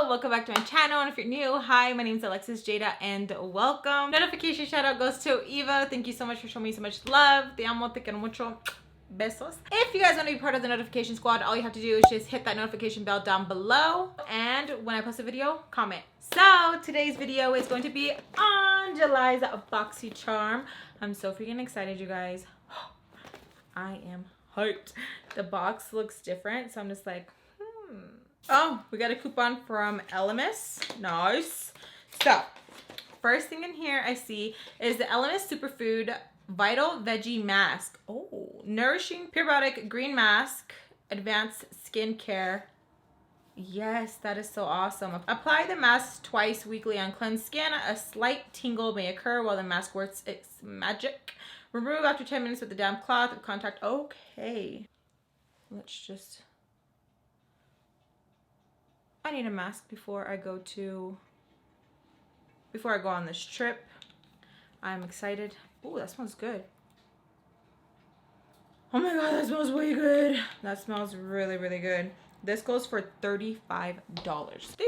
Hello, welcome back to my channel, and if you're new, hi, my name is Alexis Jayda and welcome. Notification shout out goes to Eva. Thank you so much for showing me so much love. Te amo, te quiero mucho. Besos. If you guys want to be part of the notification squad, all you have to do is just hit that notification bell down below, and when I post a video, comment. So today's video is going to be on July's Boxycharm. I'm so freaking excited, you guys. I am hyped. The box looks different, so I'm just like, Oh, we got a coupon from Elemis. Nice. So, first thing in here I see is the Elemis Superfood Vital Veggie Mask. Oh, nourishing probiotic green mask, advanced skincare. Yes, that is so awesome. Apply the mask twice weekly on cleansed skin. A slight tingle may occur while the mask works its magic. Remove after 10 minutes with a damp cloth of contact. Okay. Let's just... I need a mask before I go on this trip. I'm excited. Oh, that smells good. Oh my god, that smells way good. That smells really, really good. This goes for $35 still.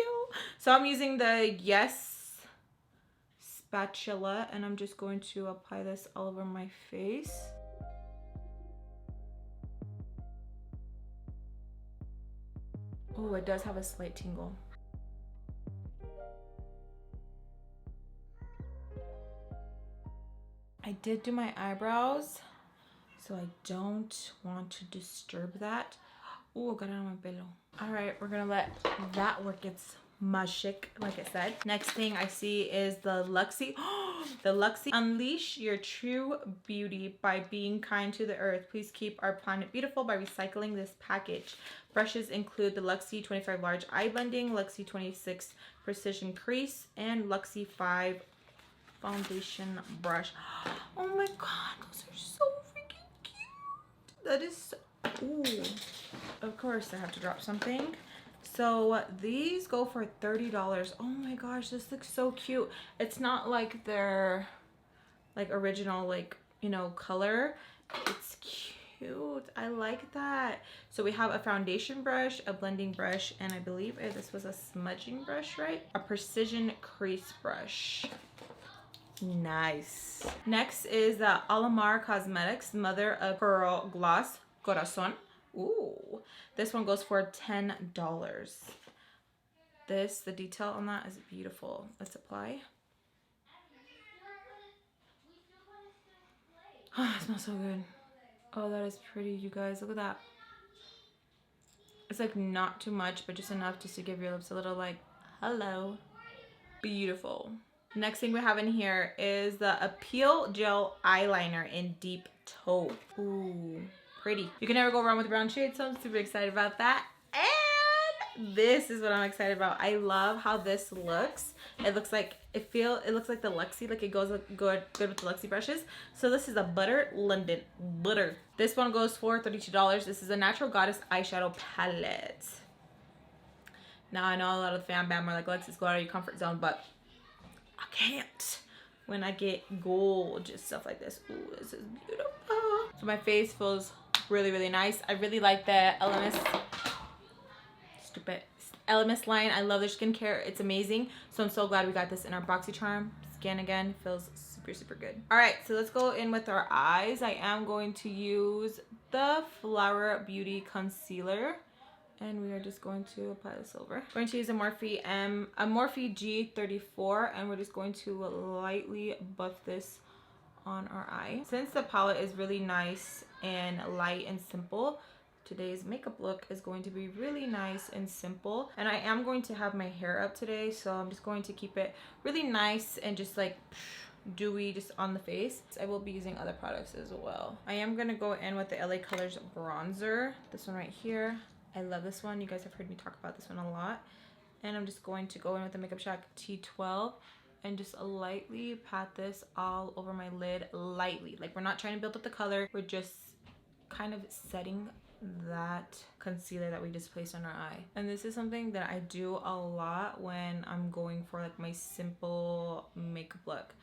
So I'm using the Yes spatula and I'm just going to apply this all over my face. Oh, it does have a slight tingle. I did do my eyebrows, so I don't want to disturb that. Oh, got it on my pelo. All right, we're gonna let that work its magic, like I said. Next thing I see is the Luxie. The Luxie. Unleash your true beauty by being kind to the earth. Please keep our planet beautiful by recycling this package. Brushes include the Luxie 25 Large Eye Blending, Luxie 26 Precision Crease, and Luxie 5 Foundation Brush. Oh my god, those are so freaking cute. That is so... Ooh. Of course I have to drop something. So these go for $30. Oh my gosh, this looks so cute. It's not like their like original, like, you know, color. It's cute. I like that. So we have a foundation brush, a blending brush, and I believe this was a smudging brush, right? A precision crease brush. Nice. Next is the Alamar Cosmetics Mother of Pearl Gloss Corazon. Ooh, this one goes for $10. The detail on that is beautiful. Let's apply. Oh, it smells so good. Oh, that is pretty, you guys. Look at that. It's like not too much, but just enough just to give your lips a little like, hello. Beautiful. Next thing we have in here is the Appeal Gel Eyeliner in Deep Taupe. Ooh. Pretty. You can never go wrong with brown shades, so I'm super excited about that. And this is what I'm excited about. I love how this looks. It looks like it looks like the Luxie, like it goes good with the Luxie brushes. So this is a Butter London Butter. This one goes for $32. This is a Natural Goddess eyeshadow palette. Now I know a lot of the Fambam are like, Alexis, go out of your comfort zone, but I can't when I get gorgeous stuff like this. Ooh, this is beautiful. So my face feels really, really nice. I really like the Elemis line. I love their skincare. It's amazing. So I'm so glad we got this in our Boxycharm. Skin again feels super, super good. All right, so let's go in with our eyes. I am going to use the Flower Beauty Concealer. And we are just going to apply this over. We're going to use a Morphe G34, and we're just going to lightly buff this on our eye. Since the palette is really nice and light and simple, today's makeup look is going to be really nice and simple. And I am going to have my hair up today, so I'm just going to keep it really nice and just like dewy just on the face. I will be using other products as well. I am going to go in with the LA Colors bronzer, this one right here. I love this one. You guys have heard me talk about this one a lot. And I'm just going to go in with the Makeup Shack T12 and just lightly pat this all over my lid, lightly. Like, we're not trying to build up the color. We're just kind of setting that concealer that we just placed on our eye. And this is something that I do a lot when I'm going for like my simple makeup look.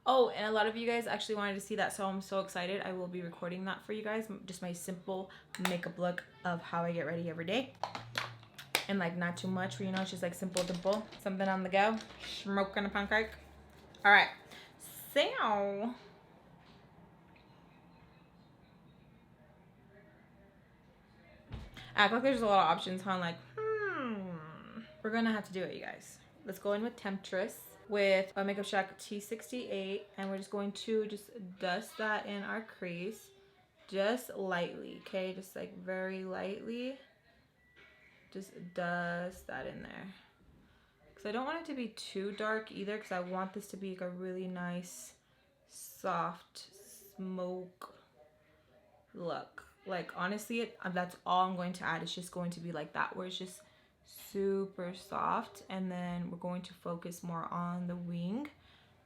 Oh, and a lot of you guys actually wanted to see that, so I'm so excited. I will be recording that for you guys, just my simple makeup look of how I get ready every day. and like not too much, where you know it's just like simple, dimple, something on the go, smoking a pancake. All right, so I act like there's a lot of options, huh? Like, we're gonna have to do it, you guys. Let's go in with Temptress with a Makeup Shack T68, and we're just going to just dust that in our crease, just lightly, okay? Just like very lightly. Just dust that in there. Because I don't want it to be too dark either, because I want this to be like a really nice, soft smoke look. Like honestly, that's all I'm going to add. It's just going to be like that, where it's just super soft, and then we're going to focus more on the wing,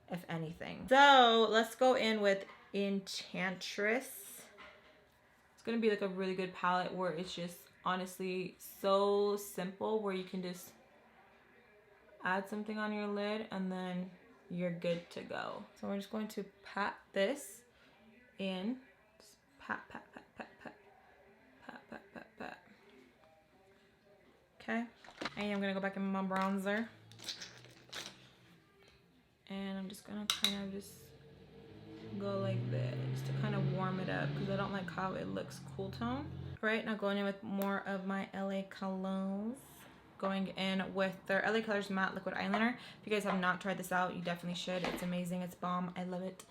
if anything. So let's go in with Enchantress. It's gonna be like a really good palette where it's just honestly so simple, where you can just add something on your lid and then you're good to go. So we're just going to pat this in. Just pat, pat, pat, pat, pat, pat, pat, pat, pat. Okay, and I'm gonna go back in my bronzer, and I'm just gonna kind of just go like this to kind of warm it up, because I don't like how it looks cool tone. Right, now going in with more of my LA Colors. Going in with their LA Colors Matte Liquid Eyeliner. If you guys have not tried this out, you definitely should. It's amazing, it's bomb, I love it.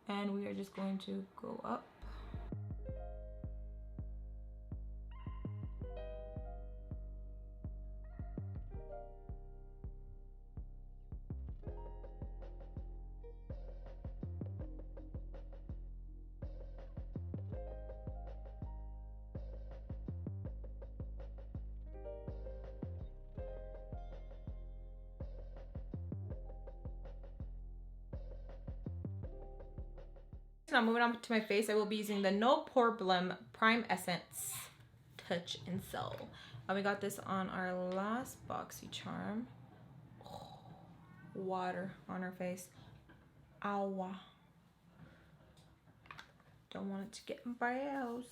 And we are just going to go up. Now moving on to my face, I will be using the No Problem Prime Essence Touch and Soul. And we got this on our last Boxycharm. Oh, water on her face. Ow. Don't want it to get embarrassed.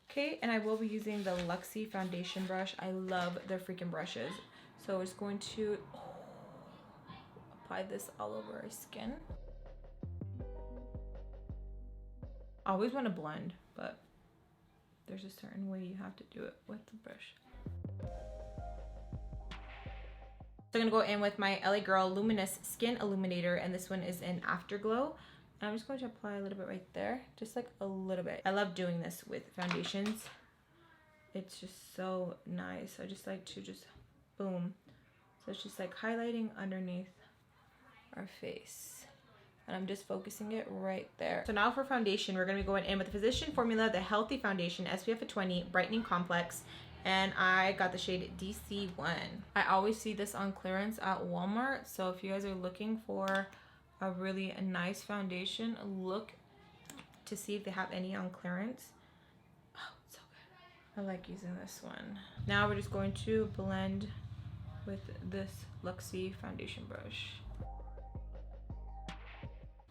Okay, and I will be using the Luxie foundation brush. I love their freaking brushes. So we're just going to apply this all over our skin. I always want to blend, but there's a certain way you have to do it with the brush. So I'm gonna go in with my LA Girl Luminous Skin Illuminator, and this one is in Afterglow. And I'm just going to apply a little bit right there, just like a little bit. I love doing this with foundations. It's just so nice. I just like to just boom. So it's just like highlighting underneath our face. And I'm just focusing it right there. So now for foundation, we're gonna be going in with the Physician Formula, the Healthy Foundation, SPF of 20, Brightening Complex. And I got the shade DC1. I always see this on clearance at Walmart. So if you guys are looking for a really nice foundation, look to see if they have any on clearance. Oh, it's so good. I like using this one. Now we're just going to blend with this Luxie foundation brush.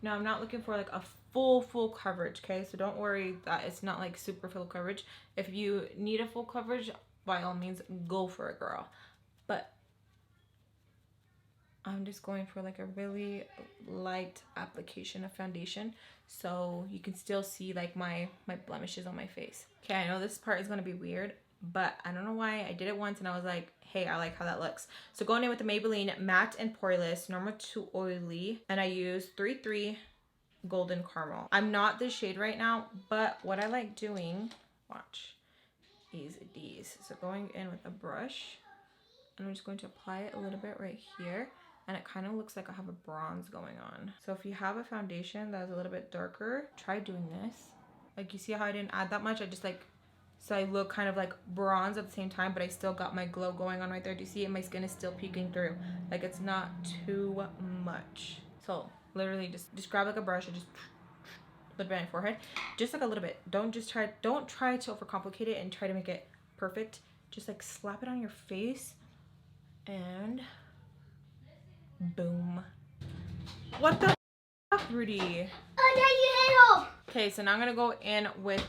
Now I'm not looking for like a full coverage, okay? So don't worry that it's not like super full coverage. If you need a full coverage, by all means, go for it, girl. But I'm just going for like a really light application of foundation, so you can still see like my blemishes on my face. Okay, I know this part is gonna be weird, but I don't know why. I did it once and I was like, hey, I like how that looks. So going in with the Maybelline Matte and Poreless, Normal to Oily, and I use 3-3 Golden Caramel. I'm not this shade right now, but what I like doing, watch, is these. So going in with a brush, and I'm just going to apply it a little bit right here, and it kind of looks like I have a bronze going on. So if you have a foundation that is a little bit darker, try doing this. Like, you see how I didn't add that much? I just like, so I look kind of like bronze at the same time, but I still got my glow going on right there. Do you see it? My skin is still peeking through. Like, it's not too much. So literally just grab like a brush and just a little bit on your forehead. Just like a little bit. Don't try to overcomplicate it and try to make it perfect. Just like slap it on your face and boom. What the fuck, Rudy? Oh, Dad, you hit home. Okay, so now I'm gonna go in with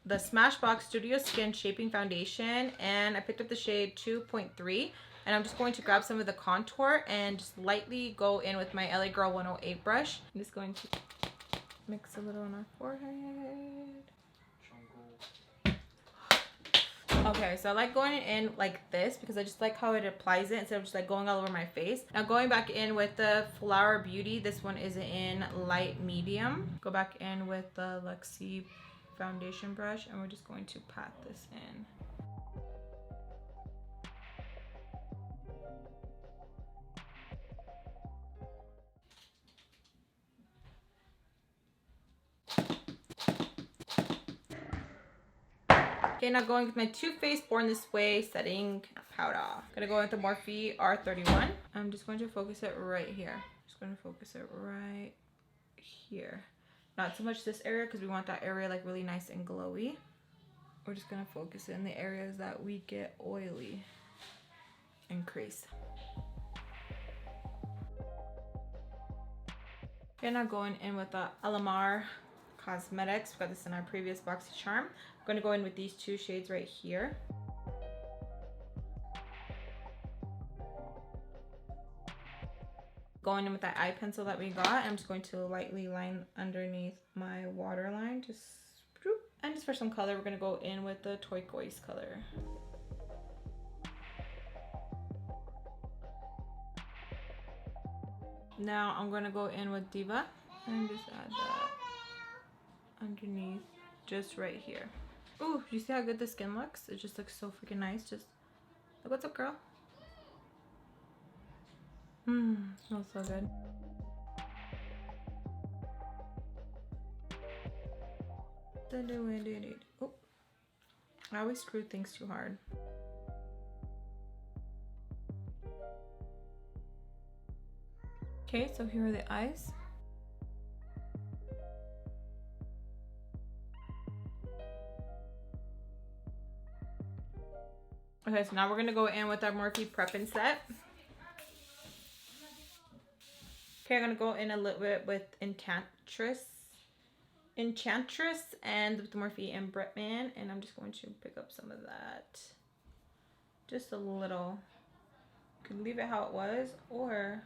the Smashbox Studio Skin Shaping Foundation, and I picked up the shade 2.3. And I'm just going to grab some of the contour and just lightly go in with my LA Girl 108 brush. I'm just going to mix a little on our forehead. Okay, so I like going in like this because I just like how it applies it instead of just like going all over my face. Now going back in with the Flower Beauty, this one is in light medium. Go back in with the Luxie foundation brush and we're just going to pat this in. Okay, now going with my Too Faced Born This Way setting powder. Gonna go with the Morphe R31. I'm just going to focus it right here. Just going to focus it right here. Not so much this area because we want that area like really nice and glowy. We're just gonna focus it in the areas that we get oily and crease. Okay, now going in with the Alamar Cosmetics. We got this in our previous Boxycharm. I'm going to go in with these two shades right here. Going in with that eye pencil that we got. I'm just going to lightly line underneath my waterline. And just for some color, we're going to go in with the turquoise color. Now I'm going to go in with Diva and just add that underneath, just right here. Ooh, you see how good the skin looks? It just looks so freaking nice. Just look, what's up, girl? Smells so good. Oh, I always screw things too hard. Okay, so here are the eyes. Okay, so now we're gonna go in with our Morphe Prep and Set. Okay, I'm gonna go in a little bit with Enchantress and with the Morphe and Bretman, and I'm just going to pick up some of that. Just a little. You could leave it how it was, or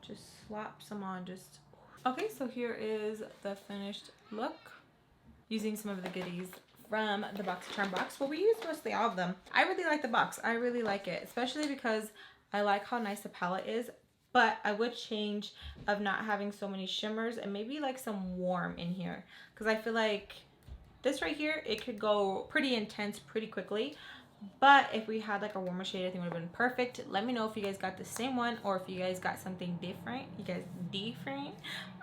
just slap some on. Just okay, so here is the finished look using some of the goodies from the Boxycharm box. Well, we use mostly all of them. I really like the box. I really like it, especially because I like how nice the palette is, but I would change of not having so many shimmers and maybe like some warm in here, because I feel like this right here, it could go pretty intense pretty quickly. But if we had like a warmer shade, I think it would have been perfect. Let me know if you guys got the same one or if you guys got something different.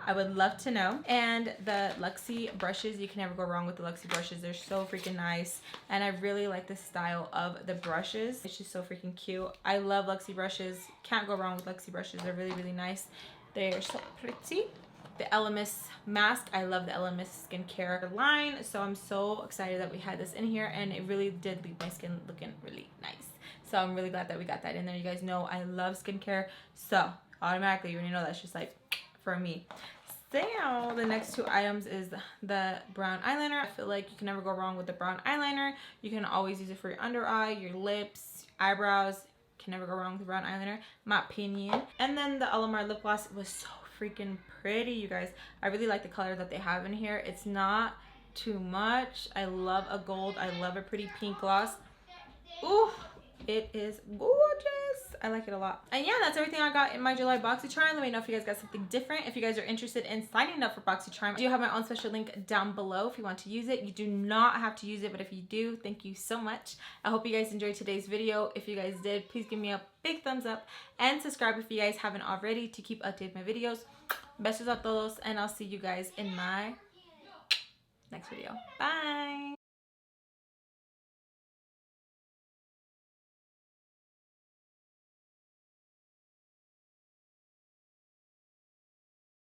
I would love to know. And the Luxie brushes, you can never go wrong with the Luxie brushes. They're so freaking nice. And I really like the style of the brushes. It's just so freaking cute. I love Luxie brushes. Can't go wrong with Luxie brushes. They're really, really nice. They're so pretty. The Elemis mask. I love the Elemis skincare line, so I'm so excited that we had this in here, and it really did leave my skin looking really nice. So I'm really glad that we got that in there. You guys know I love skincare, so automatically you already know that's just like for me. So the next two items is the brown eyeliner. I feel like you can never go wrong with the brown eyeliner. You can always use it for your under eye, your lips, eyebrows. Can never go wrong with the brown eyeliner, my opinion. And then the Alamar lip gloss was so freaking pretty, you guys. I really like the color that they have in here. It's not too much. I love a gold. I love a pretty pink gloss. Ooh, it is gorgeous. I like it a lot. And yeah, that's everything I got in my July Boxycharm. Let me know if you guys got something different. If you guys are interested in signing up for Boxycharm, I do have my own special link down below if you want to use it. You do not have to use it, but if you do, thank you so much. I hope you guys enjoyed today's video. If you guys did, please give me a big thumbs up and subscribe if you guys haven't already to keep updated my videos. Besos a todos, and I'll see you guys in my next video. Bye!